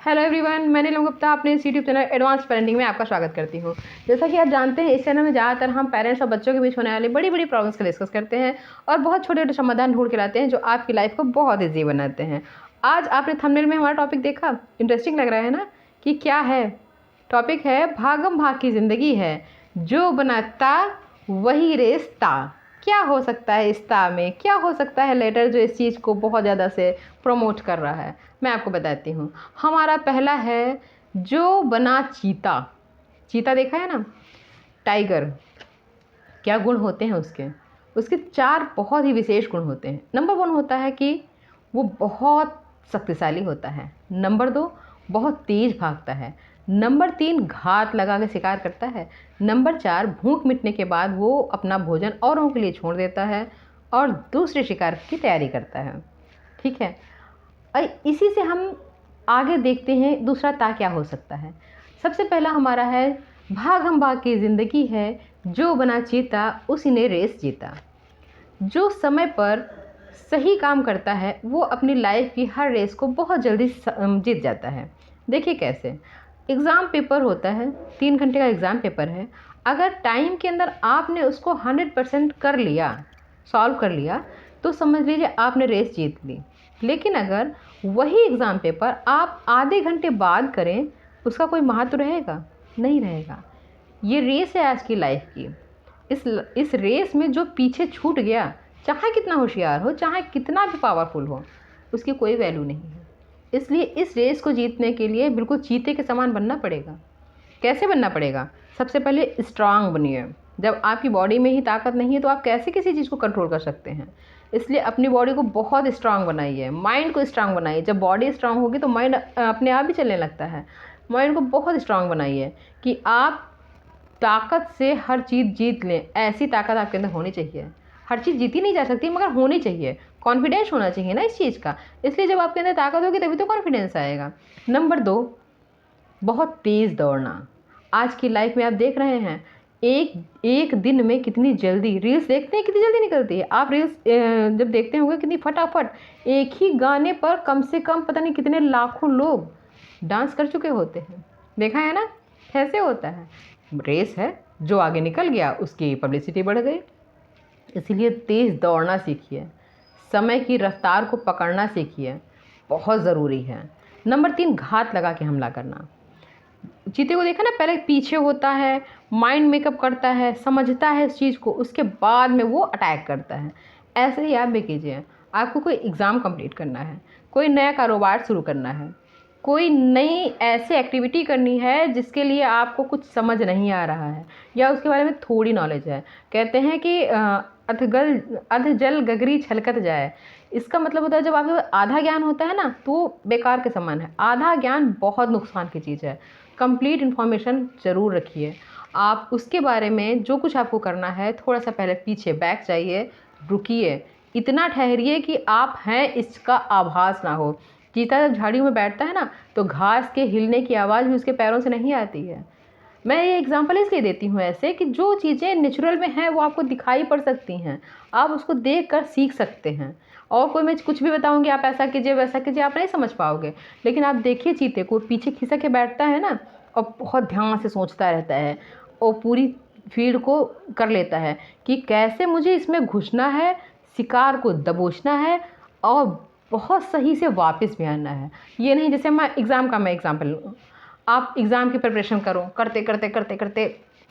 Hello everyone, मैं नीलम गुप्ता अपने इस यूट्यूब चैनल एडवांस पेरेंटिंग में आपका स्वागत करती हूँ। जैसा कि आप जानते हैं, इस चैनल में ज़्यादातर हम पेरेंट्स और बच्चों के बीच होने वाली बड़ी बड़ी प्रॉब्लम्स का डिस्कस करते हैं और बहुत छोटे छोटे समाधान ढूंढ के लाते हैं जो आपकी लाइफ को बहुत ईजी बनाते हैं। आज आपने थंबनेल में हमारा टॉपिक देखा, इंटरेस्टिंग लग रहा है ना कि क्या है। टॉपिक है भागम भाग की ज़िंदगी है, जो बनाता वही रेसता। क्या हो सकता है इस ता में, क्या हो सकता है लेटर जो इस चीज़ को बहुत ज़्यादा से प्रमोट कर रहा है, मैं आपको बताती हूँ। हमारा पहला है जो बना चीता। चीता देखा है ना, टाइगर। क्या गुण होते हैं उसके? उसके 4 बहुत ही विशेष गुण होते हैं। नंबर 1 होता है कि वो बहुत शक्तिशाली होता है। नंबर 2, बहुत तेज़ भागता है। नंबर 3, घात लगा के शिकार करता है। नंबर 4, भूख मिटने के बाद वो अपना भोजन औरों के लिए छोड़ देता है और दूसरे शिकार की तैयारी करता है। ठीक है, और इसी से हम आगे देखते हैं दूसरा ता क्या हो सकता है। सबसे पहला हमारा है भाग हम भाग की ज़िंदगी है, जो बना चीता उसी ने रेस जीता। जो समय पर सही काम करता है वो अपनी लाइफ की हर रेस को बहुत जल्दी जीत जाता है। देखिए कैसे। एग्ज़ाम पेपर होता है, 3 घंटे का एग्ज़ाम पेपर है। अगर टाइम के अंदर आपने उसको 100% कर लिया, सॉल्व कर लिया, तो समझ लीजिए आपने रेस जीत ली। लेकिन अगर वही एग्ज़ाम पेपर आप आधे घंटे बाद करें, उसका कोई महत्व रहेगा? नहीं रहेगा। ये रेस है आज की लाइफ की। इस रेस में जो पीछे छूट गया, चाहे कितना होशियार हो, चाहे कितना भी पावरफुल हो, उसकी कोई वैल्यू नहीं है। इसलिए इस रेस को जीतने के लिए बिल्कुल चीते के समान बनना पड़ेगा। कैसे बनना पड़ेगा? सबसे पहले स्ट्रांग बनिए। जब आपकी बॉडी में ही ताकत नहीं है तो आप कैसे किसी चीज़ को कंट्रोल कर सकते हैं? इसलिए अपनी बॉडी को बहुत स्ट्रांग बनाइए, माइंड को स्ट्रांग बनाइए। जब बॉडी स्ट्रांग होगी तो माइंड अपने आप ही चलने लगता है। माइंड को बहुत स्ट्रांग बनाइए कि आप ताकत से हर चीज़ जीत लें। ऐसी ताकत आपके अंदर होनी चाहिए। हर चीज़ जीती नहीं जा सकती, मगर होनी चाहिए। कॉन्फिडेंस होना चाहिए ना इस चीज़ का। इसलिए जब आपके अंदर ताकत होगी तभी तो कॉन्फिडेंस आएगा। नंबर 2, बहुत तेज़ दौड़ना। आज की लाइफ में आप देख रहे हैं, एक एक दिन में कितनी जल्दी रील्स देखते हैं, कितनी जल्दी निकलती है। आप रील्स जब देखते होंगे कितनी फटाफट एक ही गाने पर कम से कम पता नहीं कितने लाखों लोग डांस कर चुके होते हैं। देखा है ना कैसे होता है? रेस है, जो आगे निकल गया उसकी पब्लिसिटी बढ़ गई। इसीलिए तेज़ दौड़ना सीखिए, समय की रफ्तार को पकड़ना सीखिए, बहुत ज़रूरी है। नंबर 3, घात लगा के हमला करना। चीते को देखा ना, पहले पीछे होता है, माइंड मेकअप करता है, समझता है इस चीज़ को, उसके बाद में वो अटैक करता है। ऐसे ही आप भी कीजिए। आपको कोई एग्ज़ाम कंप्लीट करना है, कोई नया कारोबार शुरू करना है, कोई नई ऐसी एक्टिविटी करनी है जिसके लिए आपको कुछ समझ नहीं आ रहा है या उसके बारे में थोड़ी नॉलेज है। कहते हैं कि अध जल गगरी छलकत जाए। इसका मतलब होता है जब आपके पास आधा ज्ञान होता है ना, तो बेकार के समान है। आधा ज्ञान बहुत नुकसान की चीज़ है। कंप्लीट इन्फॉर्मेशन ज़रूर रखिए। आप उसके बारे में जो कुछ आपको करना है, थोड़ा सा पहले पीछे बैक जाइए, रुकिए, इतना ठहरिए कि आप हैं इसका आभास ना हो। चीता जब झाड़ियों में बैठता है ना, तो घास के हिलने की आवाज़ भी उसके पैरों से नहीं आती है। मैं ये एग्जांपल इसलिए देती हूँ ऐसे कि जो चीज़ें नेचुरल में हैं वो आपको दिखाई पड़ सकती हैं, आप उसको देख कर सीख सकते हैं। और कोई मैं कुछ भी बताऊँगी आप ऐसा कीजिए वैसा कीजिए, आप नहीं समझ पाओगे। लेकिन आप देखिए चीते को, पीछे खिसक के बैठता है ना और बहुत ध्यान से सोचता रहता है और पूरी फील्ड को कर लेता है कि कैसे मुझे इसमें घुसना है, शिकार को दबोचना है और बहुत सही से वापस भी आना है। ये नहीं जैसे मैं एग्ज़ाम्पल लूँ, आप एग्ज़ाम की प्रिपरेशन करो, करते करते करते करते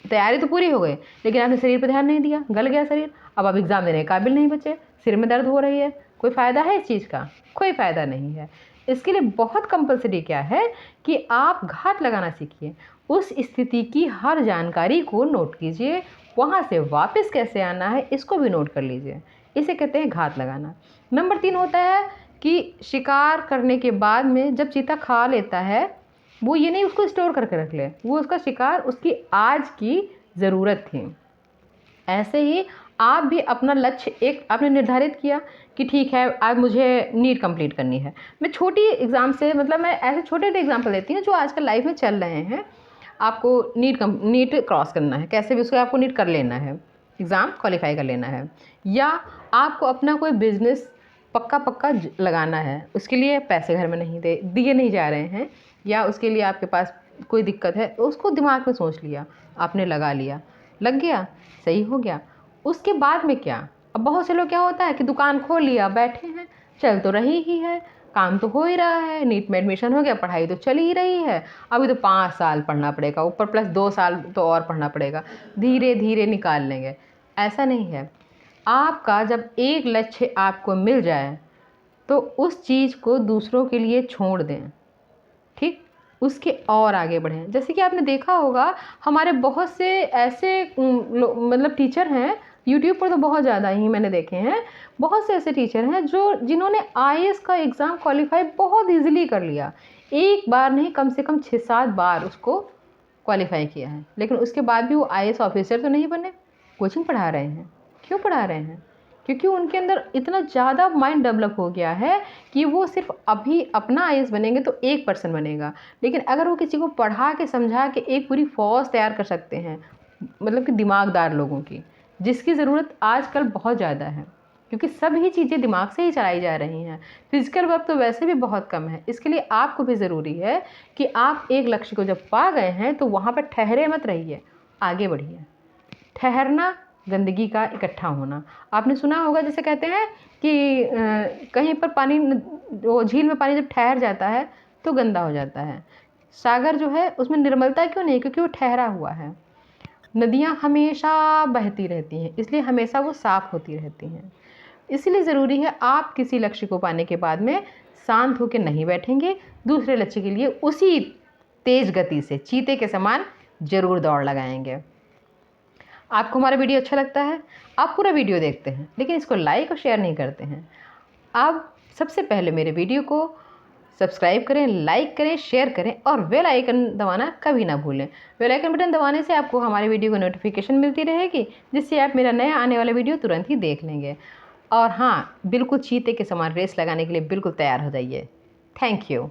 तैयारी तो पूरी हो गई, लेकिन आपने शरीर पर ध्यान नहीं दिया, गल गया शरीर। अब आप एग्ज़ाम देने के काबिल नहीं बचे, सिर में दर्द हो रही है। कोई फ़ायदा है इस चीज़ का? कोई फ़ायदा नहीं है। इसके लिए बहुत कंपलसरी क्या है कि आप घात लगाना सीखिए। उस स्थिति की हर जानकारी को नोट कीजिए, वहाँ से वापस कैसे आना है इसको भी नोट कर लीजिए। इसे कहते हैं घात लगाना। नंबर 3 होता है कि शिकार करने के बाद में जब चीता खा लेता है, वो ये नहीं उसको स्टोर करके रख ले, वो उसका शिकार उसकी आज की ज़रूरत थी। ऐसे ही आप भी अपना लक्ष्य एक आपने निर्धारित किया कि ठीक है आज मुझे नीट कंप्लीट करनी है। मैं छोटी एग्ज़ाम से मतलब मैं ऐसे छोटे छोटे एग्जाम्पल देती हूँ जो आजकल लाइफ में चल रहे हैं। आपको नीट क्रॉस करना है, कैसे भी उसको आपको नीट कर लेना है, एग्ज़ाम क्वालिफाई कर लेना है, या आपको अपना कोई बिज़नेस पक्का लगाना है, उसके लिए पैसे घर में नहीं दिए नहीं जा रहे हैं, या उसके लिए आपके पास कोई दिक्कत है, तो उसको दिमाग में सोच लिया, आपने लगा लिया, लग गया, सही हो गया। उसके बाद में क्या, अब बहुत से लोग क्या होता है कि दुकान खोल लिया, बैठे हैं, चल तो रही ही है, काम तो हो ही रहा है, नीट में एडमिशन हो गया, पढ़ाई तो चल ही रही है, अभी तो 5 साल पढ़ना पड़ेगा, ऊपर प्लस 2 साल तो और पढ़ना पड़ेगा, धीरे धीरे निकाल लेंगे। ऐसा नहीं है। आपका जब एक लक्ष्य आपको मिल जाए तो उस चीज़ को दूसरों के लिए छोड़ दें, ठीक, उसके और आगे बढ़ें। जैसे कि आपने देखा होगा, हमारे बहुत से ऐसे मतलब टीचर हैं, यूट्यूब पर तो बहुत ज़्यादा ही मैंने देखे हैं, बहुत से ऐसे टीचर हैं जिन्होंने आईएएस का एग्ज़ाम क्वालिफाई बहुत ईजिली कर लिया, एक बार नहीं कम से कम 6-7 बार उसको क्वालिफाई किया है, लेकिन उसके बाद भी वो आईएएस ऑफिसर तो नहीं बने। कोचिंग पढ़ा रहे हैं, क्यों पढ़ा रहे हैं? क्योंकि उनके अंदर इतना ज़्यादा माइंड डेवलप हो गया है कि वो सिर्फ अभी अपना आईएएस बनेंगे तो 1% बनेगा, लेकिन अगर वो किसी को पढ़ा के समझा के एक पूरी फौज तैयार कर सकते हैं, मतलब कि दिमागदार लोगों की, जिसकी ज़रूरत आजकल बहुत ज़्यादा है, क्योंकि सभी चीज़ें दिमाग से ही चलाई जा रही हैं। फिजिकल वर्क तो वैसे भी बहुत कम है, इसके लिए आपको भी ज़रूरी है कि आप एक लक्ष्य को जब पा गए हैं तो वहाँ पर ठहरे मत रहिए, आगे बढ़िए। ठहरना गंदगी का इकट्ठा होना। आपने सुना होगा, जैसे कहते हैं कि कहीं पर पानी, वो झील में पानी जब ठहर जाता है तो गंदा हो जाता है। सागर जो है उसमें निर्मलता क्यों नहीं? क्योंकि वो ठहरा हुआ है। नदियाँ हमेशा बहती रहती हैं, इसलिए हमेशा वो साफ़ होती रहती हैं। इसलिए ज़रूरी है आप किसी लक्ष्य को पाने के बाद में शांत होकर नहीं बैठेंगे, दूसरे लक्ष्य के लिए उसी तेज़ गति से चीते के समान ज़रूर दौड़ लगाएंगे। आपको हमारा वीडियो अच्छा लगता है, आप पूरा वीडियो देखते हैं, लेकिन इसको लाइक और शेयर नहीं करते हैं। आप सबसे पहले मेरे वीडियो को सब्सक्राइब करें, लाइक करें, शेयर करें और बेल आइकन दबाना कभी ना भूलें। बेल आइकन बटन दबाने से आपको हमारे वीडियो को नोटिफिकेशन मिलती रहेगी, जिससे आप मेरा नया आने वाला वीडियो तुरंत ही देख लेंगे। और हाँ, बिल्कुल चीते के समान रेस लगाने के लिए बिल्कुल तैयार हो जाइए। Thank you.